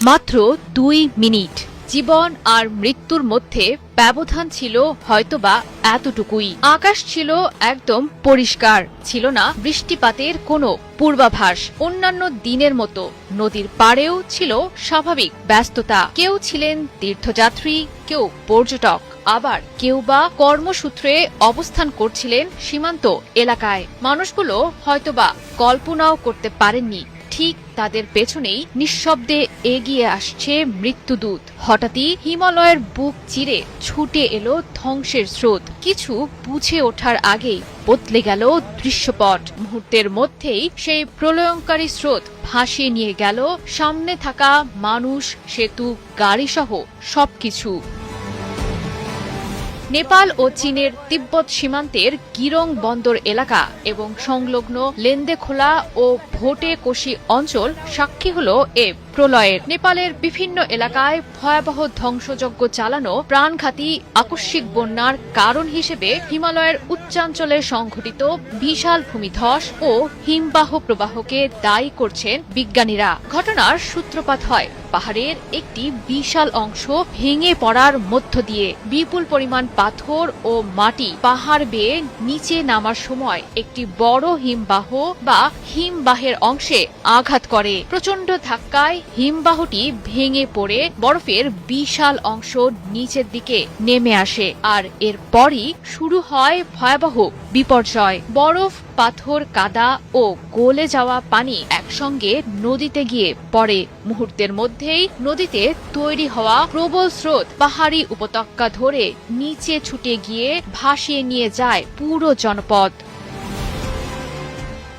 মাত্র 2 মিনিট। জীবন আর মৃত্যুর মধ্যে ব্যবধান ছিল হয়তোবা এতটুকুই। আকাশ ছিল একদম পরিষ্কার, ছিল না বৃষ্টিপাতের কোনো পূর্বাভাস। অন্যান্য দিনের মতো নদীর পাড়েও ছিল স্বাভাবিক ব্যস্ততা। কেউ ছিলেন তীর্থযাত্রী, কেউ পর্যটক, আবার কেউ বা কর্মসূত্রে অবস্থান করছিলেন সীমান্ত এলাকায়। মানুষগুলো হয়তোবা কল্পনাও করতে পারেননি ঠিক তাদের পেছনেই নিঃশব্দে এগিয়ে আসছে মৃত্যুদূত। হঠাৎই হিমালয়ের বুক চিরে ছুটে এলো ধ্বংসের স্রোত। কিছু বুঝে ওঠার আগেই বদলে গেল দৃশ্যপট। মুহূর্তের মধ্যেই সেই প্রলয়ঙ্কারী স্রোত ভাসিয়ে নিয়ে গেল সামনে থাকা মানুষ, সেতু, গাড়িসহ সবকিছু। নেপাল ও চীনের তিব্বত সীমান্তের গিরং বন্দর এলাকা এবং সংলগ্ন লেন্দেখোলা ও ভোটে-কোশি অঞ্চল সাক্ষী হল এ প্রলয়ের। নেপালের বিভিন্ন এলাকায় ভয়াবহ ধ্বংসযজ্ঞ চালানো প্রাণঘাতী আকস্মিক বন্যার কারণ হিসেবে হিমালয়ের উচ্চাঞ্চলে সংঘটিত বিশাল ভূমিধস ও হিমবাহ প্রবাহকে দায়ী করছেন বিজ্ঞানীরা। ঘটনার সূত্রপাত হয় পাহাড়ের একটি বিশাল অংশ ভেঙে পড়ার মধ্য দিয়ে। বিপুল পরিমাণ পাথর ও মাটি পাহাড় বেয়ে নিচে নামার সময় একটি বড় হিমবাহ বা হিমবাহের অংশে আঘাত করে। প্রচণ্ড ধাক্কায় হিমবাহটি ভেঙে পড়ে বরফের বিশাল অংশ নিচের দিকে নেমে আসে। আর এরপরই শুরু হয় ভয়াবহ বিপর্যয়। বরফ, পাথর, কাদা ও গলে যাওয়া পানি একসঙ্গে নদীতে গিয়ে পড়ে। মুহূর্তের মধ্যেই নদীতে তৈরি হওয়া প্রবল স্রোত পাহাড়ি উপত্যকা ধরে নিচে ছুটে গিয়ে ভাসিয়ে নিয়ে যায় পুরো জনপদ।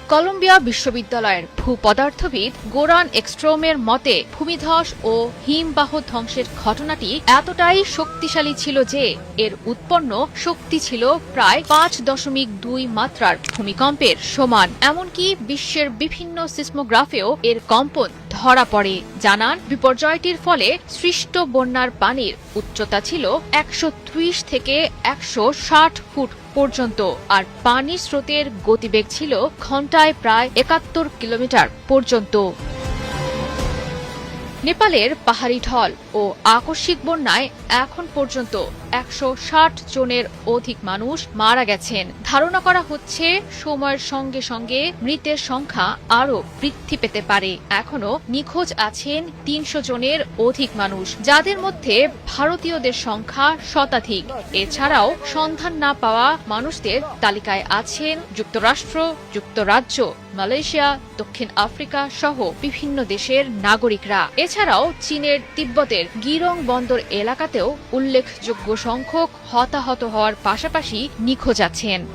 কলম্বিয়া বিশ্ববিদ্যালয়ের ভূপদার্থবিদ গোরান একস্ট্রোমের মতে ভূমিধস ও হিমবাহ ধ্বংসের ঘটনাটি এতটাই শক্তিশালী ছিল যে এর উৎপন্ন শক্তি ছিল প্রায় 5.2 মাত্রার ভূমিকম্পের সমান। এমনকি বিশ্বের বিভিন্ন সিসমোগ্রাফেও এর কম্পন ধরা পড়ে। জানান, বিপর্যয়টির ফলে সৃষ্ট বন্যার পানির উচ্চতা ছিল 130 থেকে 160 ফুট পর্যন্ত, আর পানির স্রোতের গতিবেগ ছিল ঘন্টায় প্রায় 71 কিলোমিটার পর্যন্ত। নেপালের পাহাড়ি ঢল ও আকস্মিক বন্যায় এখন পর্যন্ত 160 জনের অধিক মানুষ মারা গেছেন। ধারণা করা হচ্ছে সময়ের সঙ্গে সঙ্গে মৃতের সংখ্যা আরও বৃদ্ধি পেতে পারে। এখনো নিখোঁজ আছেন 300 জনের অধিক মানুষ, যাদের মধ্যে ভারতীয়দের সংখ্যা শতাধিক। এছাড়াও সন্ধান না পাওয়া মানুষদের তালিকায় আছেন যুক্তরাষ্ট্র, যুক্তরাজ্য, মালয়েশিয়া, দক্ষিণ আফ্রিকা সহ বিভিন্ন দেশের নাগরিকরা। এছাড়াও চীনের তিব্বতের গিরং বন্দর এলাকাতেও উল্লেখযোগ্য সংখ্যক হতাহত হওয়ার পাশাপাশি নিখোঁজ আছেন।